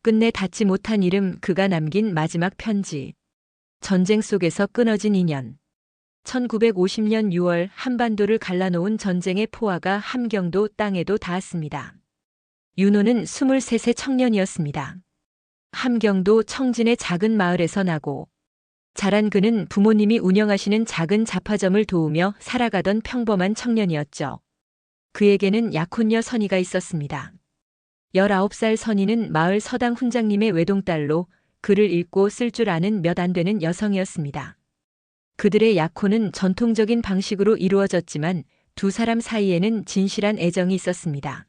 끝내 닿지 못한 이름, 그가 남긴 마지막 편지. 전쟁 속에서 끊어진 인연. 1950년 6월 한반도를 갈라놓은 전쟁의 포화가 함경도 땅에도 닿았습니다. 윤호는 23세 청년이었습니다. 함경도 청진의 작은 마을에서 나고 자란 그는 부모님이 운영하시는 작은 잡화점을 도우며 살아가던 평범한 청년이었죠. 그에게는 약혼녀 선희가 있었습니다. 19살 선희는 마을 서당 훈장님의 외동딸로 글을 읽고 쓸 줄 아는 몇 안 되는 여성이었습니다. 그들의 약혼은 전통적인 방식으로 이루어졌지만 두 사람 사이에는 진실한 애정이 있었습니다.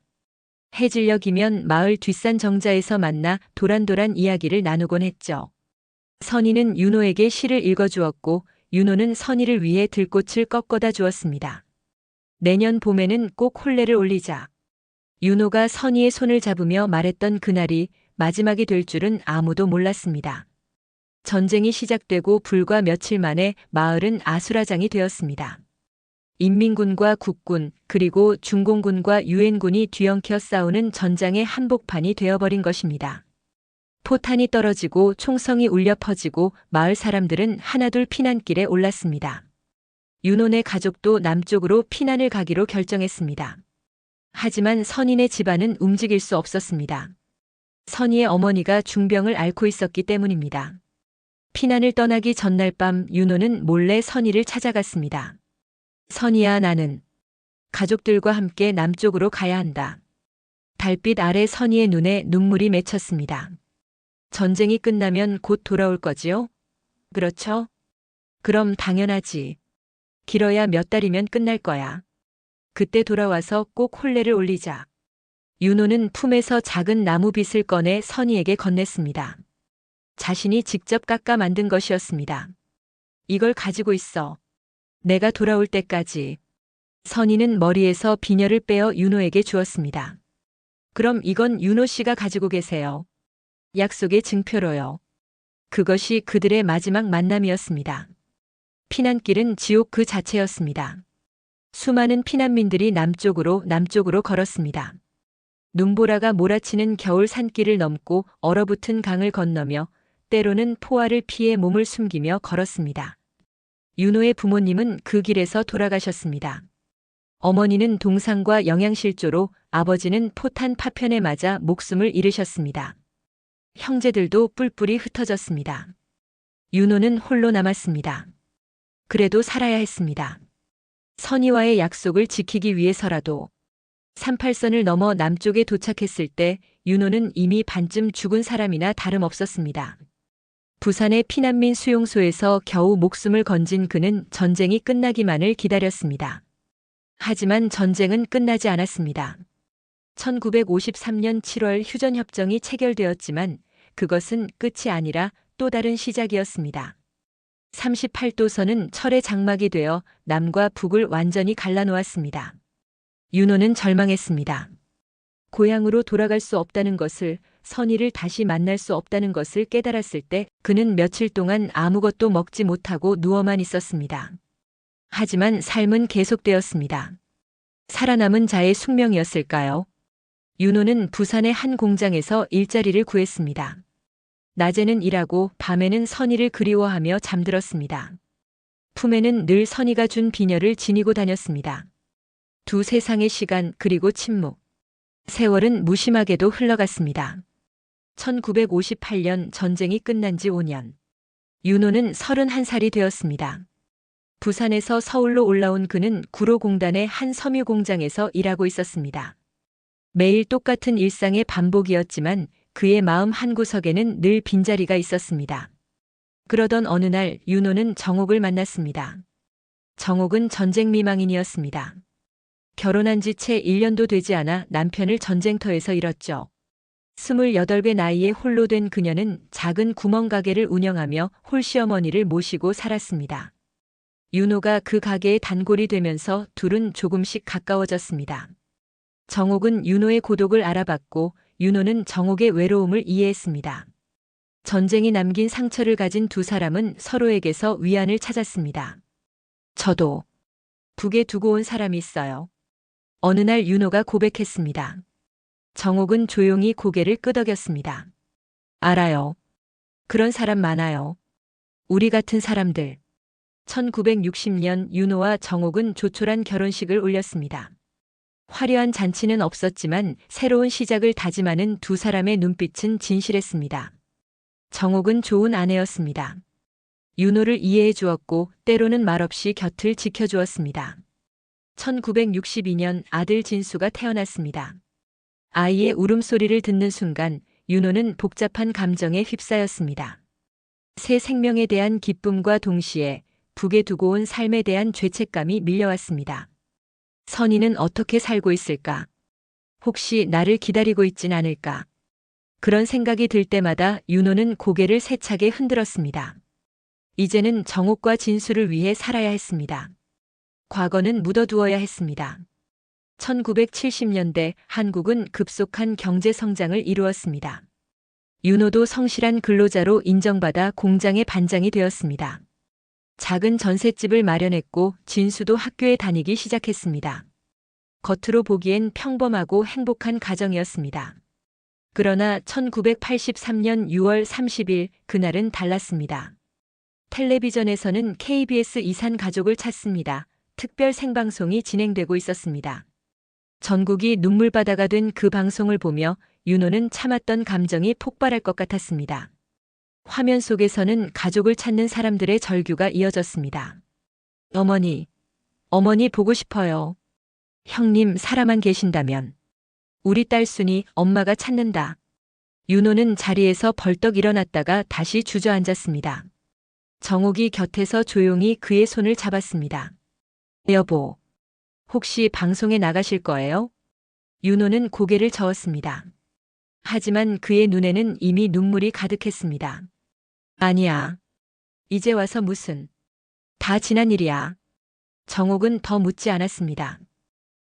해질녘이면 마을 뒷산 정자에서 만나 도란도란 이야기를 나누곤 했죠. 선희는 윤호에게 시를 읽어주었고 윤호는 선희를 위해 들꽃을 꺾어다 주었습니다. 내년 봄에는 꼭 혼례를 올리자. 윤호가 선희의 손을 잡으며 말했던 그날이 마지막이 될 줄은 아무도 몰랐습니다. 전쟁이 시작되고 불과 며칠 만에 마을은 아수라장이 되었습니다. 인민군과 국군 그리고 중공군과 유엔군이 뒤엉켜 싸우는 전장의 한복판이 되어버린 것입니다. 포탄이 떨어지고 총성이 울려 퍼지고 마을 사람들은 하나둘 피난길에 올랐습니다. 윤호네 가족도 남쪽으로 피난을 가기로 결정했습니다. 하지만 선인의 집안은 움직일 수 없었습니다. 선희의 어머니가 중병을 앓고 있었기 때문입니다. 피난을 떠나기 전날 밤 윤호는 몰래 선희를 찾아갔습니다. 선희야, 나는 가족들과 함께 남쪽으로 가야 한다. 달빛 아래 선희의 눈에 눈물이 맺혔습니다. 전쟁이 끝나면 곧 돌아올 거지요? 그렇죠? 그럼 당연하지. 길어야 몇 달이면 끝날 거야. 그때 돌아와서 꼭 혼례를 올리자. 윤호는 품에서 작은 나무빗을 꺼내 선희에게 건넸습니다. 자신이 직접 깎아 만든 것이었습니다. 이걸 가지고 있어. 내가 돌아올 때까지. 선희는 머리에서 비녀를 빼어 윤호에게 주었습니다. 그럼 이건 윤호 씨가 가지고 계세요. 약속의 증표로요. 그것이 그들의 마지막 만남이었습니다. 피난길은 지옥 그 자체였습니다. 수많은 피난민들이 남쪽으로 걸었습니다. 눈보라가 몰아치는 겨울 산길을 넘고 얼어붙은 강을 건너며 때로는 포화를 피해 몸을 숨기며 걸었습니다. 윤호의 부모님은 그 길에서 돌아가셨습니다. 어머니는 동상과 영양실조로, 아버지는 포탄 파편에 맞아 목숨을 잃으셨습니다. 형제들도 뿔뿔이 흩어졌습니다. 윤호는 홀로 남았습니다. 그래도 살아야 했습니다. 선희와의 약속을 지키기 위해서라도. 38선을 넘어 남쪽에 도착했을 때 윤호는 이미 반쯤 죽은 사람이나 다름없었습니다. 부산의 피난민 수용소에서 겨우 목숨을 건진 그는 전쟁이 끝나기만을 기다렸습니다. 하지만 전쟁은 끝나지 않았습니다. 1953년 7월 휴전협정이 체결되었지만 그것은 끝이 아니라 또 다른 시작이었습니다. 38도선은 철의 장막이 되어 남과 북을 완전히 갈라놓았습니다. 윤호는 절망했습니다. 고향으로 돌아갈 수 없다는 것을, 선희를 다시 만날 수 없다는 것을 깨달았을 때 그는 며칠 동안 아무것도 먹지 못하고 누워만 있었습니다. 하지만 삶은 계속되었습니다. 살아남은 자의 숙명이었을까요? 윤호는 부산의 한 공장에서 일자리를 구했습니다. 낮에는 일하고 밤에는 선희를 그리워하며 잠들었습니다. 품에는 늘 선희가 준 비녀를 지니고 다녔습니다. 두 세상의 시간 그리고 침묵. 세월은 무심하게도 흘러갔습니다. 1958년 전쟁이 끝난 지 5년. 윤호는 31살이 되었습니다. 부산에서 서울로 올라온 그는 구로공단의 한 섬유 공장에서 일하고 있었습니다. 매일 똑같은 일상의 반복이었지만 그의 마음 한구석에는 늘 빈자리가 있었습니다. 그러던 어느 날 윤호는 정옥을 만났습니다. 정옥은 전쟁 미망인이었습니다. 결혼한 지 채 1년도 되지 않아 남편을 전쟁터에서 잃었죠. 28배 나이에 홀로 된 그녀는 작은 구멍가게를 운영하며 홀시어머니를 모시고 살았습니다. 윤호가 그 가게의 단골이 되면서 둘은 조금씩 가까워졌습니다. 정옥은 윤호의 고독을 알아봤고 윤호는 정옥의 외로움을 이해했습니다. 전쟁이 남긴 상처를 가진 두 사람은 서로에게서 위안을 찾았습니다. 저도 북에 두고 온 사람이 있어요. 어느 날 윤호가 고백했습니다. 정옥은 조용히 고개를 끄덕였습니다. 알아요. 그런 사람 많아요. 우리 같은 사람들. 1960년 윤호와 정옥은 조촐한 결혼식을 올렸습니다. 화려한 잔치는 없었지만 새로운 시작을 다짐하는 두 사람의 눈빛은 진실했습니다. 정옥은 좋은 아내였습니다. 윤호를 이해해 주었고 때로는 말없이 곁을 지켜주었습니다. 1962년 아들 진수가 태어났습니다. 아이의 울음소리를 듣는 순간 윤호는 복잡한 감정에 휩싸였습니다. 새 생명에 대한 기쁨과 동시에 북에 두고 온 삶에 대한 죄책감이 밀려왔습니다. 선희는 어떻게 살고 있을까? 혹시 나를 기다리고 있진 않을까? 그런 생각이 들 때마다 윤호는 고개를 세차게 흔들었습니다. 이제는 정옥과 진수를 위해 살아야 했습니다. 과거는 묻어두어야 했습니다. 1970년대 한국은 급속한 경제 성장을 이루었습니다. 윤호도 성실한 근로자로 인정받아 공장의 반장이 되었습니다. 작은 전셋집을 마련했고 진수도 학교에 다니기 시작했습니다. 겉으로 보기엔 평범하고 행복한 가정이었습니다. 그러나 1983년 6월 30일 그날은 달랐습니다. 텔레비전에서는 KBS 이산 가족을 찾습니다. 특별 생방송이 진행되고 있었습니다. 전국이 눈물바다가 된 그 방송을 보며 윤호는 참았던 감정이 폭발할 것 같았습니다. 화면 속에서는 가족을 찾는 사람들의 절규가 이어졌습니다. 어머니, 어머니 보고 싶어요. 형님 살아만 계신다면. 우리 딸 순이 엄마가 찾는다. 윤호는 자리에서 벌떡 일어났다가 다시 주저앉았습니다. 정옥이 곁에서 조용히 그의 손을 잡았습니다. 여보, 혹시 방송에 나가실 거예요? 윤호는 고개를 저었습니다. 하지만 그의 눈에는 이미 눈물이 가득했습니다. 아니야. 이제 와서 무슨. 다 지난 일이야. 정옥은 더 묻지 않았습니다.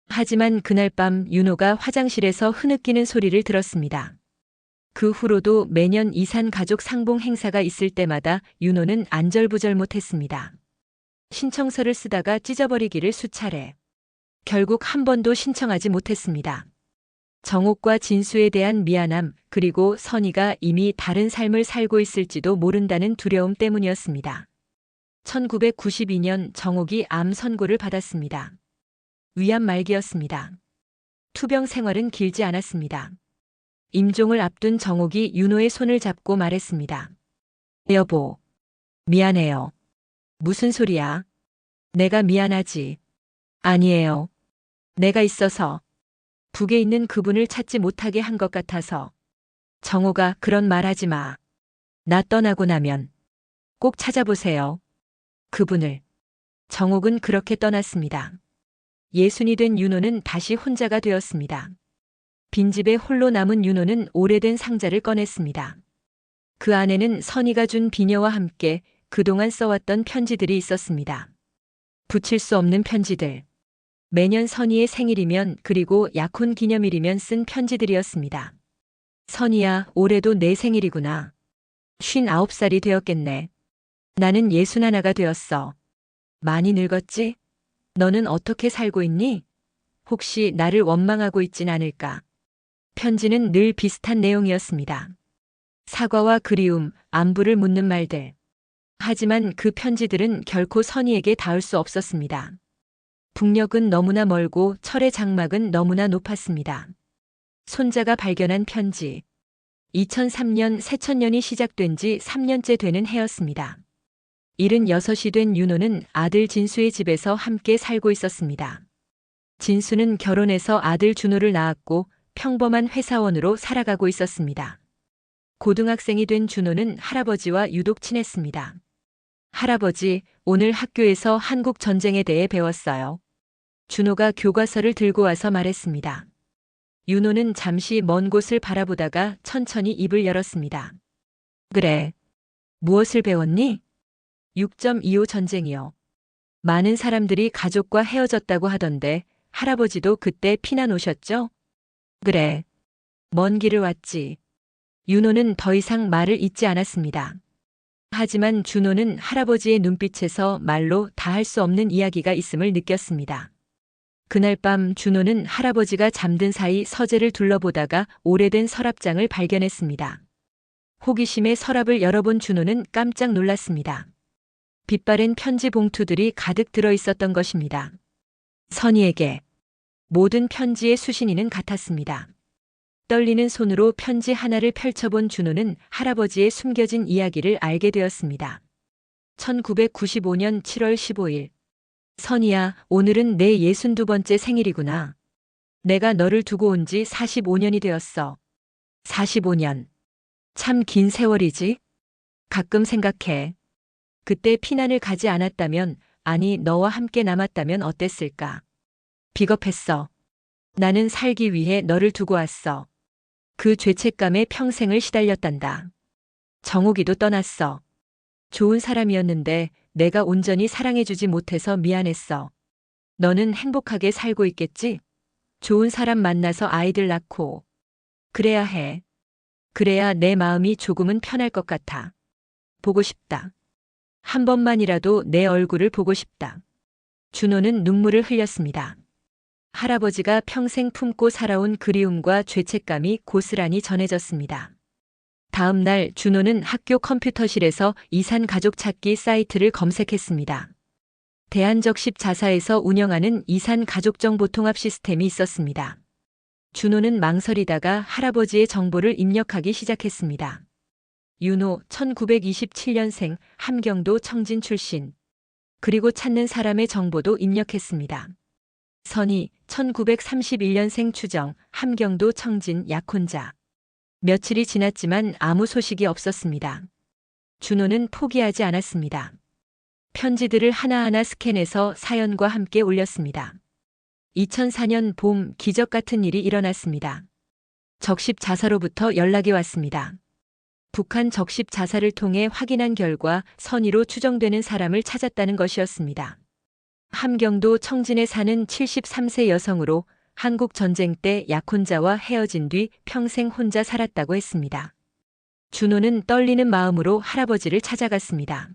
하지만 그날 밤 윤호가 화장실에서 흐느끼는 소리를 들었습니다. 그 후로도 매년 이산 가족 상봉 행사가 있을 때마다 윤호는 안절부절 못했습니다. 신청서를 쓰다가 찢어버리기를 수차례. 결국 한 번도 신청하지 못했습니다. 정옥과 진수에 대한 미안함 그리고 선희가 이미 다른 삶을 살고 있을지도 모른다는 두려움 때문이었습니다. 1992년 정옥이 암 선고를 받았습니다. 위암 말기였습니다. 투병 생활은 길지 않았습니다. 임종을 앞둔 정옥이 윤호의 손을 잡고 말했습니다. 여보, 미안해요. 무슨 소리야? 내가 미안하지. 아니에요. 내가 있어서. 북에 있는 그분을 찾지 못하게 한 것 같아서. 정호가 그런 말 하지 마. 나 떠나고 나면 꼭 찾아보세요. 그분을. 정옥은 그렇게 떠났습니다. 예순이 된 윤호는 다시 혼자가 되었습니다. 빈집에 홀로 남은 윤호는 오래된 상자를 꺼냈습니다. 그 안에는 선희가 준 비녀와 함께 그동안 써왔던 편지들이 있었습니다. 붙일 수 없는 편지들. 매년 선희의 생일이면 그리고 약혼 기념일이면 쓴 편지들이었습니다. 선희야, 올해도 내 생일이구나. 59살이 되었겠네. 나는 61가 되었어. 많이 늙었지? 너는 어떻게 살고 있니? 혹시 나를 원망하고 있진 않을까? 편지는 늘 비슷한 내용이었습니다. 사과와 그리움, 안부를 묻는 말들. 하지만 그 편지들은 결코 선희에게 닿을 수 없었습니다. 북녘은 너무나 멀고 철의 장막은 너무나 높았습니다. 손자가 발견한 편지. 2003년 새천년이 시작된 지 3년째 되는 해였습니다. 76이 된 윤호는 아들 진수의 집에서 함께 살고 있었습니다. 진수는 결혼해서 아들 준호를 낳았고 평범한 회사원으로 살아가고 있었습니다. 고등학생이 된 준호는 할아버지와 유독 친했습니다. 할아버지, 오늘 학교에서 한국 전쟁에 대해 배웠어요. 준호가 교과서를 들고 와서 말했습니다. 윤호는 잠시 먼 곳을 바라보다가 천천히 입을 열었습니다. 그래. 무엇을 배웠니? 6.25 전쟁이요. 많은 사람들이 가족과 헤어졌다고 하던데 할아버지도 그때 피난 오셨죠? 그래. 먼 길을 왔지. 윤호는 더 이상 말을 잇지 않았습니다. 하지만 준호는 할아버지의 눈빛에서 말로 다 할 수 없는 이야기가 있음을 느꼈습니다. 그날 밤 준호는 할아버지가 잠든 사이 서재를 둘러보다가 오래된 서랍장을 발견했습니다. 호기심에 서랍을 열어본 준호는 깜짝 놀랐습니다. 빛바랜 편지 봉투들이 가득 들어 있었던 것입니다. 선희에게 모든 편지의 수신인은 같았습니다. 떨리는 손으로 편지 하나를 펼쳐본 준호는 할아버지의 숨겨진 이야기를 알게 되었습니다. 1995년 7월 15일. 선희야, 오늘은 내 62번째 생일이구나. 내가 너를 두고 온 지 45년이 되었어. 45년. 참 긴 세월이지? 가끔 생각해. 그때 피난을 가지 않았다면, 아니 너와 함께 남았다면 어땠을까? 비겁했어. 나는 살기 위해 너를 두고 왔어. 그 죄책감에 평생을 시달렸단다. 정욱이도 떠났어. 좋은 사람이었는데 내가 온전히 사랑해주지 못해서 미안했어. 너는 행복하게 살고 있겠지? 좋은 사람 만나서 아이들 낳고. 그래야 해. 그래야 내 마음이 조금은 편할 것 같아. 보고 싶다. 한 번만이라도 내 얼굴을 보고 싶다. 준호는 눈물을 흘렸습니다. 할아버지가 평생 품고 살아온 그리움과 죄책감이 고스란히 전해졌습니다. 다음 날 준호는 학교 컴퓨터실에서 이산 가족 찾기 사이트를 검색했습니다. 대한적십자사에서 운영하는 이산 가족정보통합 시스템이 있었습니다. 준호는 망설이다가 할아버지의 정보를 입력하기 시작했습니다. 윤호 1927년생 함경도 청진 출신. 그리고 찾는 사람의 정보도 입력했습니다. 선희 1931년생 추정 함경도 청진 약혼자. 며칠이 지났지만 아무 소식이 없었습니다. 준호는 포기하지 않았습니다. 편지들을 하나하나 스캔해서 사연과 함께 올렸습니다. 2004년 봄 기적 같은 일이 일어났습니다. 적십자사로부터 연락이 왔습니다. 북한 적십자사를 통해 확인한 결과 선의로 추정되는 사람을 찾았다는 것이었습니다. 함경도 청진에 사는 73세 여성으로 한국 전쟁 때 약혼자와 헤어진 뒤 평생 혼자 살았다고 했습니다. 준호는 떨리는 마음으로 할아버지를 찾아갔습니다.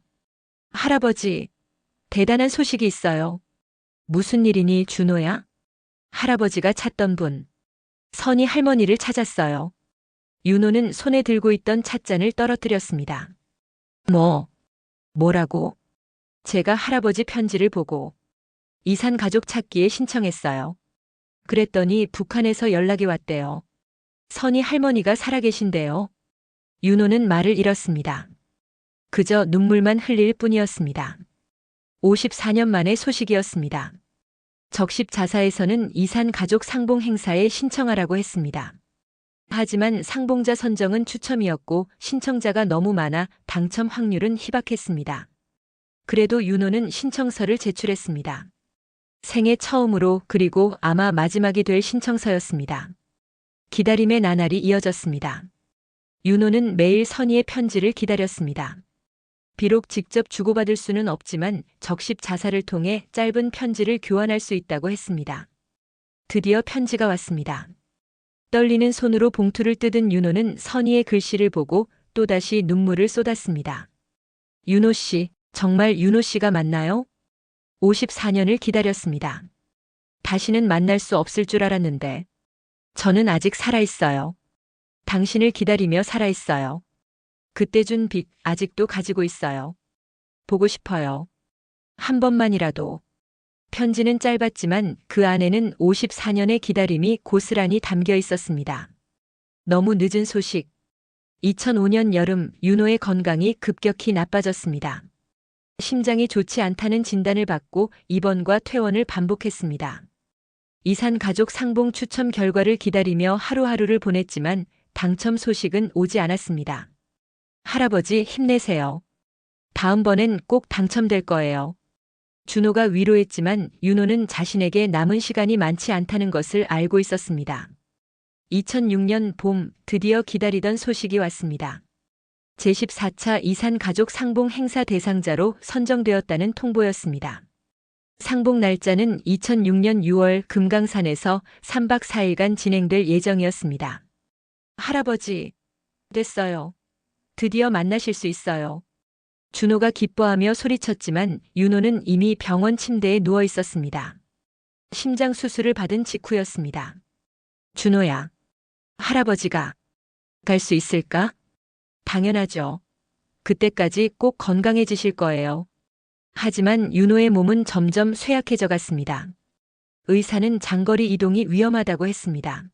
할아버지, 대단한 소식이 있어요. 무슨 일이니 준호야? 할아버지가 찾던 분. 선희 할머니를 찾았어요. 윤호는 손에 들고 있던 찻잔을 떨어뜨렸습니다. 뭐라고? 제가 할아버지 편지를 보고 이산 가족 찾기에 신청했어요. 그랬더니 북한에서 연락이 왔대요. 선희 할머니가 살아계신대요. 윤호는 말을 잃었습니다. 그저 눈물만 흘릴 뿐이었습니다. 54년 만의 소식이었습니다. 적십자사에서는 이산 가족 상봉 행사에 신청하라고 했습니다. 하지만 상봉자 선정은 추첨이었고 신청자가 너무 많아 당첨 확률은 희박했습니다. 그래도 윤호는 신청서를 제출했습니다. 생애 처음으로 그리고 아마 마지막이 될 신청서였습니다. 기다림의 나날이 이어졌습니다. 윤호는 매일 선희의 편지를 기다렸습니다. 비록 직접 주고받을 수는 없지만 적십자사를 통해 짧은 편지를 교환할 수 있다고 했습니다. 드디어 편지가 왔습니다. 떨리는 손으로 봉투를 뜯은 윤호는 선희의 글씨를 보고 또다시 눈물을 쏟았습니다. 윤호 씨, 정말 윤호 씨가 맞나요? 54년을 기다렸습니다. 다시는 만날 수 없을 줄 알았는데 저는 아직 살아있어요. 당신을 기다리며 살아있어요. 그때 준 빚 아직도 가지고 있어요. 보고 싶어요. 한 번만이라도. 편지는 짧았지만 그 안에는 54년의 기다림이 고스란히 담겨 있었습니다. 너무 늦은 소식. 2005년 여름 윤호의 건강이 급격히 나빠졌습니다. 심장이 좋지 않다는 진단을 받고 입원과 퇴원을 반복했습니다. 이산 가족 상봉 추첨 결과를 기다리며 하루하루를 보냈지만 당첨 소식은 오지 않았습니다. 할아버지 힘내세요. 다음번엔 꼭 당첨될 거예요. 준호가 위로했지만 윤호는 자신에게 남은 시간이 많지 않다는 것을 알고 있었습니다. 2006년 봄 드디어 기다리던 소식이 왔습니다. 제14차 이산 가족 상봉 행사 대상자로 선정되었다는 통보였습니다. 상봉 날짜는 2006년 6월 금강산에서 3박 4일간 진행될 예정이었습니다. 할아버지, 됐어요. 드디어 만나실 수 있어요. 준호가 기뻐하며 소리쳤지만 윤호는 이미 병원 침대에 누워 있었습니다. 심장 수술을 받은 직후였습니다. 준호야, 할아버지가 갈 수 있을까? 당연하죠. 그때까지 꼭 건강해지실 거예요. 하지만 윤호의 몸은 점점 쇠약해져 갔습니다. 의사는 장거리 이동이 위험하다고 했습니다.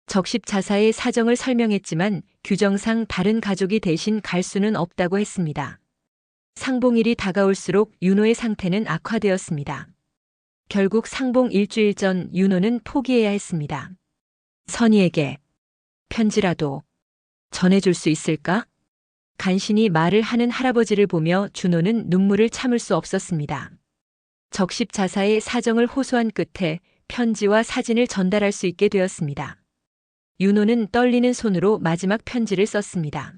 적십 자사의 사정을 설명했지만 규정상 다른 가족이 대신 갈 수는 없다고 했습니다. 상봉일이 다가올수록 윤호의 상태는 악화되었습니다. 결국 상봉 일주일 전 윤호는 포기해야 했습니다. 선희에게 편지라도 전해줄 수 있을까? 간신히 말을 하는 할아버지를 보며 준호는 눈물을 참을 수 없었습니다. 적십 자사의 사정을 호소한 끝에 편지와 사진을 전달할 수 있게 되었습니다. 윤호는 떨리는 손으로 마지막 편지를 썼습니다.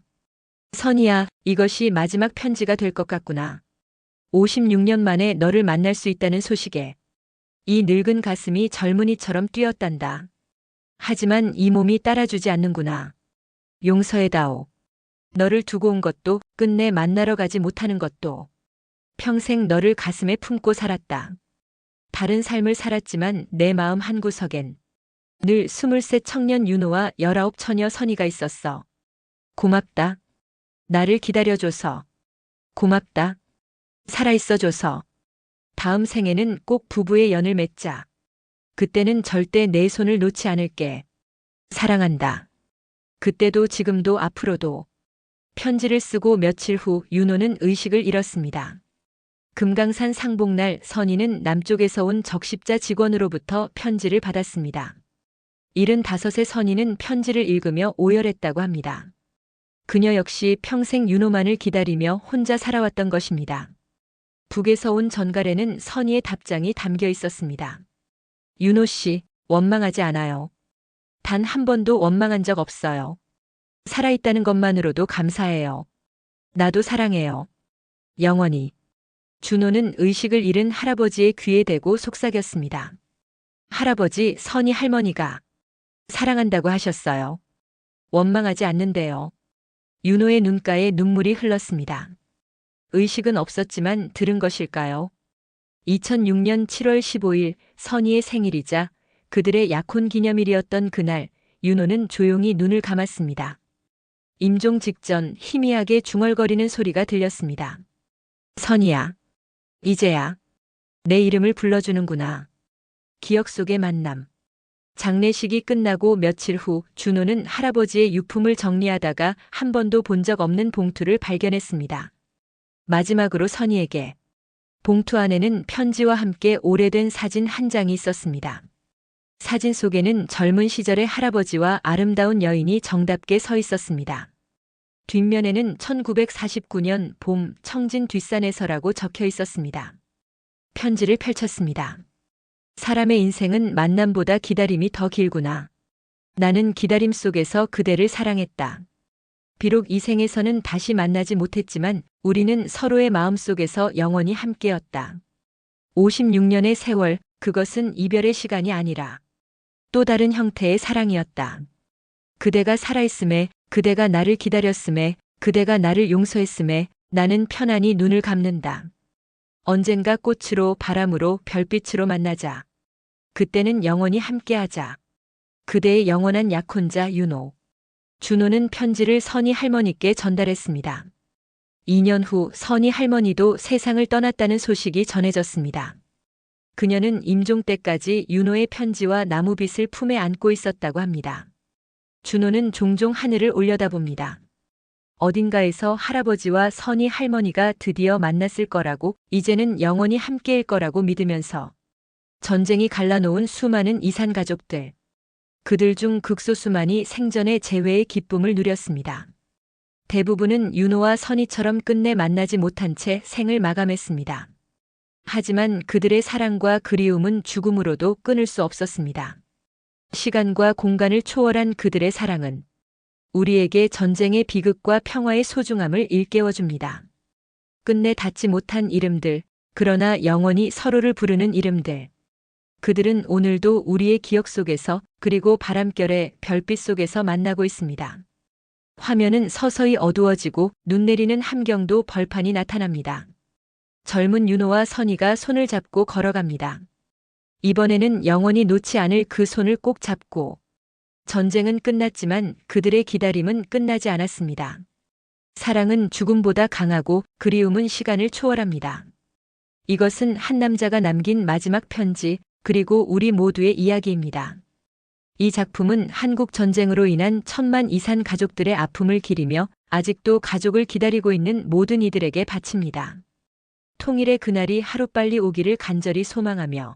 선희야, 이것이 마지막 편지가 될 것 같구나. 56년 만에 너를 만날 수 있다는 소식에 이 늙은 가슴이 젊은이처럼 뛰었단다. 하지만 이 몸이 따라주지 않는구나. 용서해다오. 너를 두고 온 것도, 끝내 만나러 가지 못하는 것도, 평생 너를 가슴에 품고 살았다. 다른 삶을 살았지만 내 마음 한구석엔 늘 23 청년 윤호와 19 처녀 선희가 있었어. 고맙다. 나를 기다려줘서. 고맙다. 살아있어줘서. 다음 생에는 꼭 부부의 연을 맺자. 그때는 절대 내 손을 놓지 않을게. 사랑한다. 그때도 지금도 앞으로도. 편지를 쓰고 며칠 후 윤호는 의식을 잃었습니다. 금강산 상봉날 선희는 남쪽에서 온 적십자 직원으로부터 편지를 받았습니다. 75의 선희는 편지를 읽으며 오열했다고 합니다. 그녀 역시 평생 윤호만을 기다리며 혼자 살아왔던 것입니다. 북에서 온 전갈에는 선희의 답장이 담겨 있었습니다. 윤호 씨, 원망하지 않아요. 단 한 번도 원망한 적 없어요. 살아있다는 것만으로도 감사해요. 나도 사랑해요. 영원히. 준호는 의식을 잃은 할아버지의 귀에 대고 속삭였습니다. 할아버지, 선희 할머니가 사랑한다고 하셨어요. 원망하지 않는데요. 윤호의 눈가에 눈물이 흘렀습니다. 의식은 없었지만 들은 것일까요? 2006년 7월 15일 선희의 생일이자 그들의 약혼 기념일이었던 그날 윤호는 조용히 눈을 감았습니다. 임종 직전 희미하게 중얼거리는 소리가 들렸습니다. 선희야, 이제야 내 이름을 불러주는구나. 기억 속의 만남. 장례식이 끝나고 며칠 후 준호는 할아버지의 유품을 정리하다가 한 번도 본 적 없는 봉투를 발견했습니다. 마지막으로 선희에게. 봉투 안에는 편지와 함께 오래된 사진 한 장이 있었습니다. 사진 속에는 젊은 시절의 할아버지와 아름다운 여인이 정답게 서 있었습니다. 뒷면에는 1949년 봄 청진 뒷산에서라고 적혀 있었습니다. 편지를 펼쳤습니다. 사람의 인생은 만남보다 기다림이 더 길구나. 나는 기다림 속에서 그대를 사랑했다. 비록 이 생에서는 다시 만나지 못했지만 우리는 서로의 마음속에서 영원히 함께였다. 56년의 세월, 그것은 이별의 시간이 아니라 또 다른 형태의 사랑이었다. 그대가 살아있음에, 그대가 나를 기다렸음에, 그대가 나를 용서했음에 나는 편안히 눈을 감는다. 언젠가 꽃으로, 바람으로, 별빛으로 만나자. 그때는 영원히 함께하자. 그대의 영원한 약혼자 윤호. 준호는 편지를 선희 할머니께 전달했습니다. 2년 후 선희 할머니도 세상을 떠났다는 소식이 전해졌습니다. 그녀는 임종 때까지 윤호의 편지와 나무빛을 품에 안고 있었다고 합니다. 준호는 종종 하늘을 올려다봅니다. 어딘가에서 할아버지와 선희 할머니가 드디어 만났을 거라고, 이제는 영원히 함께일 거라고 믿으면서 전쟁이 갈라놓은 수많은 이산 가족들. 그들 중 극소수만이 생전의 재회의 기쁨을 누렸습니다. 대부분은 윤호와 선희처럼 끝내 만나지 못한 채 생을 마감했습니다. 하지만 그들의 사랑과 그리움은 죽음으로도 끊을 수 없었습니다. 시간과 공간을 초월한 그들의 사랑은 우리에게 전쟁의 비극과 평화의 소중함을 일깨워줍니다. 끝내 닿지 못한 이름들, 그러나 영원히 서로를 부르는 이름들. 그들은 오늘도 우리의 기억 속에서, 그리고 바람결의 별빛 속에서 만나고 있습니다. 화면은 서서히 어두워지고 눈 내리는 함경도 벌판이 나타납니다. 젊은 윤호와 선희가 손을 잡고 걸어갑니다. 이번에는 영원히 놓지 않을 그 손을 꼭 잡고. 전쟁은 끝났지만 그들의 기다림은 끝나지 않았습니다. 사랑은 죽음보다 강하고 그리움은 시간을 초월합니다. 이것은 한 남자가 남긴 마지막 편지, 그리고 우리 모두의 이야기입니다. 이 작품은 한국 전쟁으로 인한 1000만 이산 가족들의 아픔을 기리며 아직도 가족을 기다리고 있는 모든 이들에게 바칩니다. 통일의 그날이 하루빨리 오기를 간절히 소망하며